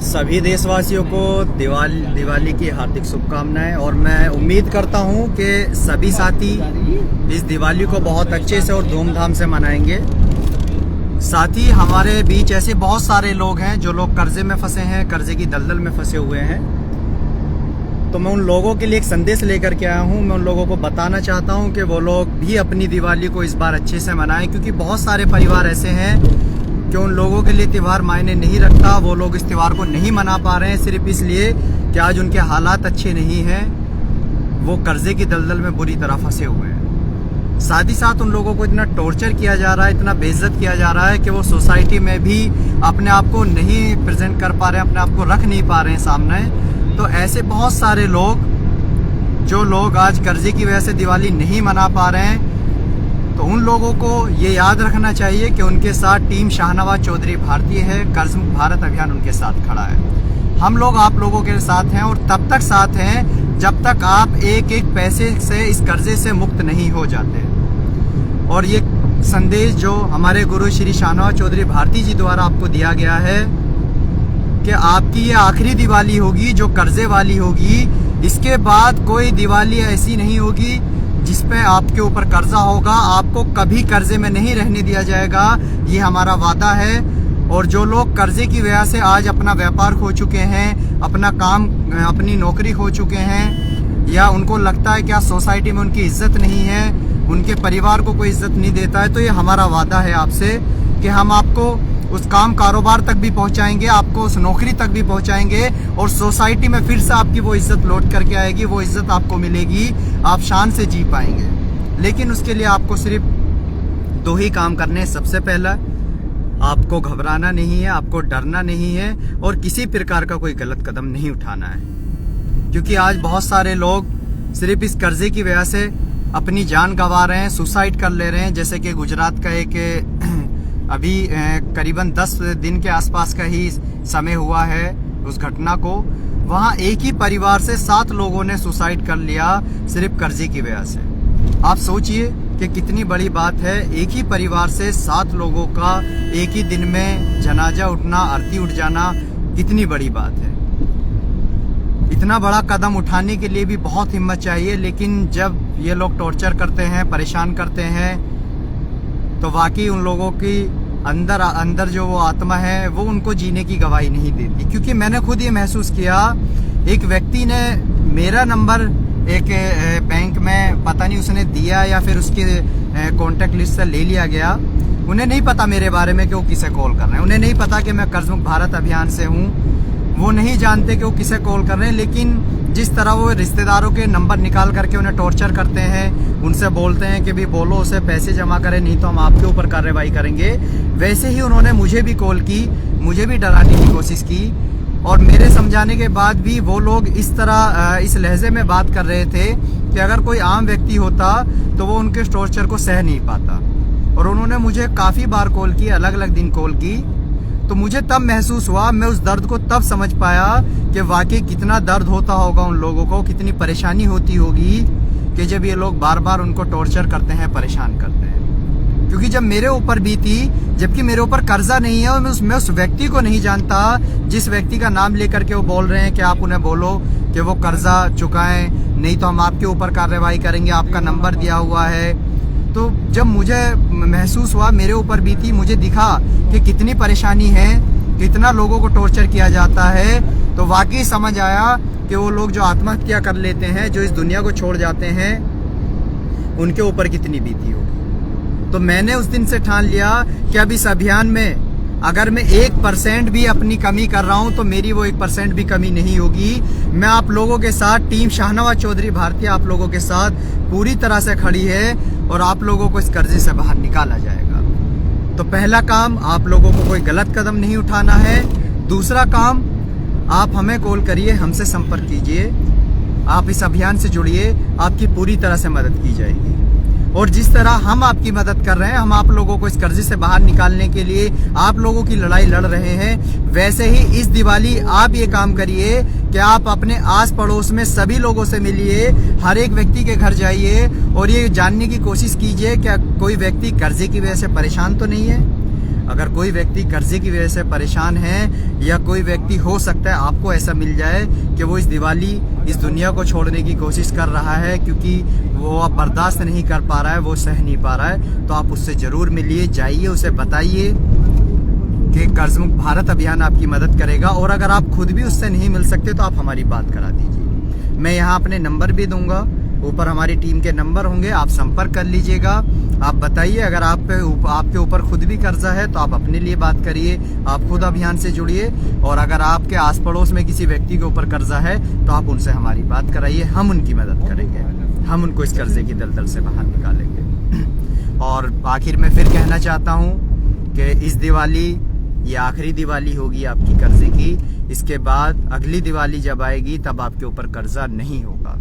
सभी देशवासियों को दिवाली की हार्दिक शुभकामनाएं। और मैं उम्मीद करता हूं कि सभी साथी इस दिवाली को बहुत अच्छे से और धूमधाम से मनाएंगे। साथ ही हमारे बीच ऐसे बहुत सारे लोग हैं जो लोग कर्जे में फंसे हैं, कर्जे की दलदल में फंसे हुए हैं। तो मैं उन लोगों के लिए एक संदेश लेकर के आया हूं। मैं उन लोगों को बताना चाहता हूं कि वो लोग भी अपनी दिवाली को इस बार अच्छे से मनाएं, क्योंकि बहुत सारे परिवार ऐसे हैं कि उन लोगों के लिए त्यौहार मायने नहीं रखता। वो लोग इस त्यौहार को नहीं मना पा रहे हैं सिर्फ इसलिए कि आज उनके हालात अच्छे नहीं हैं, वो कर्जे की दलदल में बुरी तरह फंसे हुए हैं। साथ ही साथ उन लोगों को इतना टॉर्चर किया जा रहा है, इतना बेइज्जत किया जा रहा है कि वो सोसाइटी में भी अपने आप को नहीं प्रेजेंट कर पा रहे हैं, अपने आप को रख नहीं पा रहे हैं सामने। तो ऐसे बहुत सारे लोग जो लोग आज कर्जे की वजह से दिवाली नहीं मना पा रहे हैं, तो उन लोगों को ये याद रखना चाहिए कि उनके साथ टीम शाहनवाज चौधरी भारतीय है, कर्ज मुक्त भारत अभियान उनके साथ खड़ा है। हम लोग आप लोगों के साथ हैं और तब तक साथ हैं जब तक आप एक एक पैसे से इस कर्जे से मुक्त नहीं हो जाते। और ये संदेश जो हमारे गुरु श्री शाहनवाज चौधरी भारती जी द्वारा आपको दिया गया है कि आपकी ये आखिरी दिवाली होगी जो कर्जे वाली होगी। इसके बाद कोई दिवाली ऐसी नहीं होगी जिसपे आपके ऊपर कर्जा होगा। आपको कभी कर्जे में नहीं रहने दिया जाएगा, ये हमारा वादा है। और जो लोग कर्जे की वजह से आज अपना व्यापार खो चुके हैं, अपना काम, अपनी नौकरी खो चुके हैं, या उनको लगता है कि सोसाइटी में उनकी इज्जत नहीं है, उनके परिवार को कोई इज्जत नहीं देता है, तो ये हमारा वादा है आपसे कि हम आपको उस काम कारोबार तक भी पहुंचाएंगे, आपको उस नौकरी तक भी पहुंचाएंगे और सोसाइटी में फिर से आपकी वो इज्जत लौट करके आएगी, वो इज्जत आपको मिलेगी, आप शान से जी पाएंगे। लेकिन उसके लिए आपको सिर्फ दो ही काम करने हैं। सबसे पहला, आपको घबराना नहीं है, आपको डरना नहीं है और किसी प्रकार का कोई गलत कदम नहीं उठाना है, क्योंकि आज बहुत सारे लोग सिर्फ इस कर्जे की वजह से अपनी जान गंवा रहे हैं, सुसाइड कर ले रहे हैं। जैसे कि गुजरात का एक अभी करीबन 10 दिन के आसपास का ही समय हुआ है उस घटना को। वहां एक ही परिवार से 7 लोगों ने सुसाइड कर लिया सिर्फ कर्जे की वजह से। आप सोचिए कि कितनी बड़ी बात है, एक ही परिवार से 7 लोगों का एक ही दिन में जनाजा उठना, आरती उठ जाना, कितनी बड़ी बात है। इतना बड़ा कदम उठाने के लिए भी बहुत हिम्मत चाहिए। लेकिन जब ये लोग टॉर्चर करते हैं, परेशान करते हैं, तो वाकई उन लोगों की अंदर जो वो आत्मा है वो उनको जीने की गवाही नहीं देती। क्योंकि मैंने खुद ये महसूस किया, एक व्यक्ति ने मेरा नंबर एक बैंक में पता नहीं उसने दिया या फिर उसके कॉन्टेक्ट लिस्ट से ले लिया गया। उन्हें नहीं पता मेरे बारे में कि वो किसे कॉल कर रहे हैं, उन्हें नहीं पता कि मैं कर्ज मुक्त भारत अभियान से हूँ, वो नहीं जानते कि वो किसे कॉल कर रहे हैं। लेकिन जिस तरह वो रिश्तेदारों के नंबर निकाल करके उन्हें टॉर्चर करते हैं, उनसे बोलते हैं कि भी बोलो उसे पैसे जमा करें नहीं तो हम आपके ऊपर कार्रवाई करेंगे, वैसे ही उन्होंने मुझे भी कॉल की, मुझे भी डराने की कोशिश की। और मेरे समझाने के बाद भी वो लोग इस तरह इस लहजे में बात कर रहे थे कि अगर कोई आम व्यक्ति होता तो वो उनके टॉर्चर को सह नहीं पाता। और उन्होंने मुझे काफ़ी बार कॉल की, अलग अलग दिन कॉल की। तो मुझे तब महसूस हुआ, मैं उस दर्द को तब समझ पाया कि वाकई कितना दर्द होता होगा उन लोगों को, कितनी परेशानी होती होगी कि जब ये लोग बार बार उनको टॉर्चर करते हैं, परेशान करते हैं। क्योंकि जब मेरे ऊपर बीती, जबकि मेरे ऊपर कर्जा नहीं है और मैं उस व्यक्ति को नहीं जानता जिस व्यक्ति का नाम लेकर के वो बोल रहे हैं कि आप उन्हें बोलो कि वो कर्जा चुकाएं नहीं तो हम आपके ऊपर कार्रवाई करेंगे, आपका नंबर दिया हुआ है। तो जब मुझे महसूस हुआ, मेरे ऊपर बीती, मुझे दिखा कि कितनी परेशानी है, कितना लोगों को टॉर्चर किया जाता है, तो वाकई समझ आया कि वो लोग जो आत्महत्या कर लेते हैं, जो इस दुनिया को छोड़ जाते हैं, उनके ऊपर कितनी बीती होगी। तो मैंने उस दिन से ठान लिया कि अब इस अभियान में अगर मैं 1% भी अपनी कमी कर रहा हूं तो मेरी वो 1% भी कमी नहीं होगी। मैं आप लोगों के साथ, टीम शाहनवाज चौधरी भारतीय आप लोगों के साथ पूरी तरह से खड़ी है और आप लोगों को इस कर्जे से बाहर निकाला जाएगा। तो पहला काम, आप लोगों को कोई गलत कदम नहीं उठाना है। दूसरा काम, आप हमें कॉल करिए, हमसे संपर्क कीजिए, आप इस अभियान से जुड़िए, आपकी पूरी तरह से मदद की जाएगी। और जिस तरह हम आपकी मदद कर रहे हैं, हम आप लोगों को इस कर्जे से बाहर निकालने के लिए आप लोगों की लड़ाई लड़ रहे हैं, वैसे ही इस दिवाली आप ये काम करिए कि आप अपने आस पड़ोस में सभी लोगों से मिलिए, हर एक व्यक्ति के घर जाइए और ये जानने की कोशिश कीजिए कि कोई व्यक्ति कर्जे की वजह से परेशान तो नहीं है। अगर कोई व्यक्ति कर्जे की वजह से परेशान है या कोई व्यक्ति हो सकता है आपको ऐसा मिल जाए कि वो इस दिवाली इस दुनिया को छोड़ने की कोशिश कर रहा है क्योंकि वो अब बर्दाश्त नहीं कर पा रहा है, वो सह नहीं पा रहा है, तो आप उससे ज़रूर मिलिए, जाइए, उसे बताइए कि कर्ज मुक्त भारत अभियान आपकी मदद करेगा। और अगर आप खुद भी उससे नहीं मिल सकते तो आप हमारी बात करा दीजिए। मैं यहाँ अपने नंबर भी दूंगा, ऊपर हमारी टीम के नंबर होंगे, आप संपर्क कर लीजिएगा। आप बताइए, अगर आपके ऊपर खुद भी कर्जा है तो आप अपने लिए बात करिए, आप खुद अभियान से जुड़िए। और अगर आपके आस पड़ोस में किसी व्यक्ति के ऊपर कर्जा है तो आप उनसे हमारी बात कराइए, हम उनकी मदद करेंगे, हम उनको इस कर्जे की दलदल से बाहर निकालेंगे। और आखिर में फिर कहना चाहता हूँ कि इस दिवाली ये आखिरी दिवाली होगी आपकी कर्जे की, इसके बाद अगली दिवाली जब आएगी तब आपके ऊपर कर्जा नहीं होगा।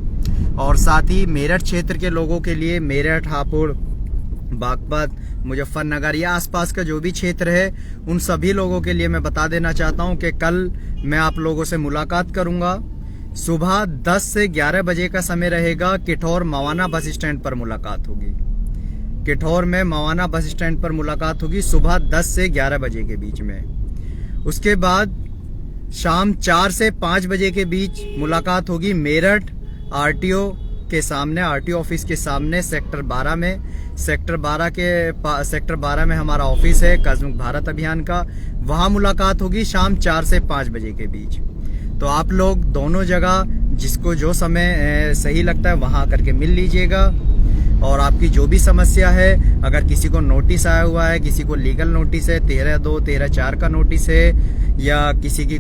और साथ ही मेरठ क्षेत्र के लोगों के लिए, मेरठ, हापुड़, बागपत, मुजफ्फरनगर या आसपास का जो भी क्षेत्र है, उन सभी लोगों के लिए मैं बता देना चाहता हूं कि कल मैं आप लोगों से मुलाकात करूंगा। सुबह 10 से 11 बजे का समय रहेगा। किठौर मवाना बस स्टैंड पर मुलाकात होगी। किठौर में मवाना बस स्टैंड पर मुलाकात होगी सुबह 10 से 11 बजे के बीच में। उसके बाद शाम 4 से 5 बजे के बीच मुलाकात होगी मेरठ आरटीओ के सामने, आरटीओ ऑफिस के सामने सेक्टर 12 में। सेक्टर 12 में हमारा ऑफिस है कर्ज मुक्त भारत अभियान का, वहां मुलाकात होगी शाम 4 से 5 बजे के बीच। तो आप लोग दोनों जगह जिसको जो समय सही लगता है वहां आकर के मिल लीजिएगा। और आपकी जो भी समस्या है, अगर किसी को नोटिस आया हुआ है, किसी को लीगल नोटिस है, 13/2, 13/4 का नोटिस है, या किसी की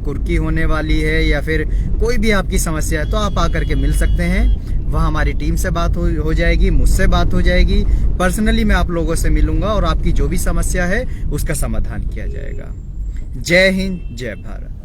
कुर्की होने वाली है, या फिर कोई भी आपकी समस्या है, तो आप आकर के मिल सकते हैं। वहाँ हमारी टीम से बात हो जाएगी, मुझसे बात हो जाएगी, पर्सनली मैं आप लोगों से मिलूंगा और आपकी जो भी समस्या है उसका समाधान किया जाएगा। जय हिंद, जय भारत।